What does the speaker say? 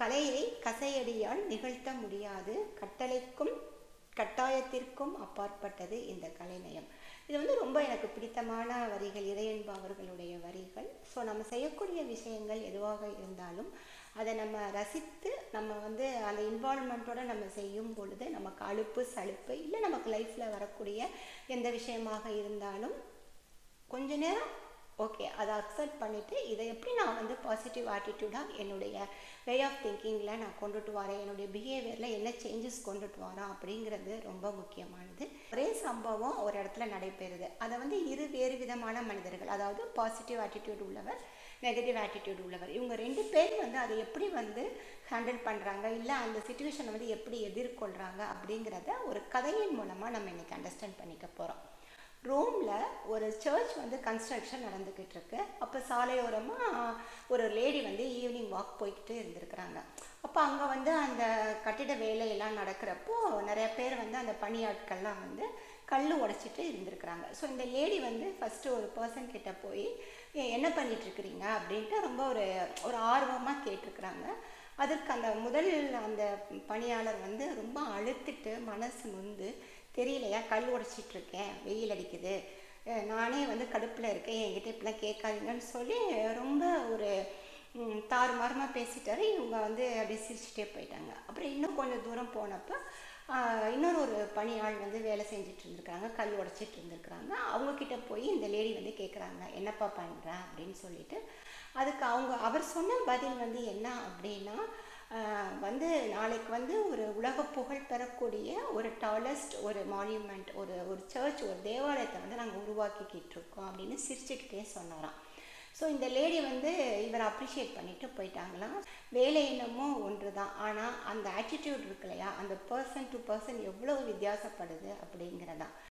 கலையை கசையடியால் நிகழ்த்த முடியாது, கட்டளைக்கும் கட்டாயத்திற்கும் அப்பாற்பட்டது இந்த கலைநயம். இது வந்து ரொம்ப எனக்கு பிடித்தமான வரிகள், இறையன்பு அவர்களுடைய வரிகள். ஸோ நம்ம செய்யக்கூடிய விஷயங்கள் எதுவாக இருந்தாலும் அதை நம்ம ரசித்து நம்ம வந்து அந்த இன்வால்மெண்ட்டோட நம்ம செய்யும் பொழுது நமக்கு அலுப்பு சலுப்பு இல்லை, நமக்கு லைஃப்பில் வரக்கூடிய எந்த விஷயமாக இருந்தாலும் கொஞ்ச நேரம் ஓகே அதை அக்செப்ட் பண்ணிவிட்டு இதை எப்படி நான் வந்து பாசிட்டிவ் ஆட்டிடியூடாக என்னுடைய வே ஆஃப் திங்கிங்கில் நான் கொண்டுட்டு வரேன், என்னுடைய பிஹேவியரில் என்ன சேஞ்சஸ் கொண்டுட்டு வரேன் அப்படிங்கிறது ரொம்ப முக்கியமானது. ஒரே சம்பவம் ஒரு இடத்துல நடைபெறுது, அதை வந்து வேறு விதமான மனிதர்கள், அதாவது பாசிட்டிவ் ஆட்டிடியூட் உள்ளவர், நெகட்டிவ் ஆட்டிடியூட் உள்ளவர், இவங்க 2 பேர் வந்து அதை எப்படி வந்து ஹேண்டில் பண்ணுறாங்க, இல்லை அந்த சுச்சுவேஷனை வந்து எப்படி எதிர்கொள்கிறாங்க அப்படிங்கிறத ஒரு கதையின் மூலமாக நம்ம இன்றைக்கி அண்டர்ஸ்டாண்ட் பண்ணிக்க போகிறோம். ரோமில் ஒரு சர்ச் வந்து கன்ஸ்ட்ரக்ஷன் நடந்துக்கிட்டு இருக்கு. அப்போ சாலையோரமாக ஒரு லேடி வந்து ஈவினிங் வாக் போய்கிட்டு இருந்திருக்கிறாங்க. அப்போ அங்கே வந்து அந்த கட்டிட வேலையெல்லாம் நடக்கிறப்போ நிறைய பேர் வந்து அந்த பணியாட்கள்லாம் வந்து கல் உடைச்சிட்டு இருந்திருக்கிறாங்க. ஸோ இந்த லேடி வந்து ஃபஸ்ட்டு ஒரு பர்சன் கிட்ட போய் என்ன பண்ணிகிட்ருக்கிறீங்க அப்படின்ட்டு ரொம்ப ஒரு ஆர்வமாக கேட்டிருக்கிறாங்க. அதற்கு அந்த முதல் அந்த பணியாளர் வந்து ரொம்ப அழுத்திட்டு மனசு நொந்து, தெரியலையா கல் உடைச்சிட்ருக்கேன், வெயில் அடிக்குது, நானே வந்து கடுப்பில் இருக்கேன், என்கிட்ட இப்படிலாம் கேட்காதீங்கன்னு சொல்லி ரொம்ப ஒரு தாறுமாறமாக பேசிட்டாரு. இவங்க வந்து அப்படியே சிரிச்சுட்டே போயிட்டாங்க. அப்புறம் இன்னும் கொஞ்சம் தூரம் போனப்போ இன்னொரு பணியாள் வந்து வேலை செஞ்சுட்டு இருந்திருக்காங்க, கல் உடைச்சிட்டு இருந்திருக்கிறாங்க. அவங்கக்கிட்ட போய் இந்த லேடி வந்து கேட்குறாங்க, என்னப்பா பண்ணுறேன் அப்படின்னு சொல்லிட்டு. அதுக்கு அவர் சொன்ன பதில் வந்து என்ன அப்படின்னா, வந்து நாளைக்கு வந்து ஒரு உலக புகழ் பெறக்கூடிய ஒரு டாலஸ்ட் ஒரு மான்யூமெண்ட், ஒரு சர்ச், ஒரு தேவாலயத்தை வந்து நாங்கள் உருவாக்கிக்கிட்டு இருக்கோம் அப்படின்னு சிரிச்சுக்கிட்டே சொன்னாராம். ஸோ இந்த லேடி வந்து இவரை அப்ரிஷியேட் பண்ணிட்டு போயிட்டாங்களாம். வேலை என்னமோ ஒன்று தான், ஆனால் அந்த ஆட்டிடியூட் இருக்கு இல்லையா, அந்த பர்சன் டு பர்சன் எவ்வளோ வித்தியாசப்படுது அப்படிங்கிறதான்.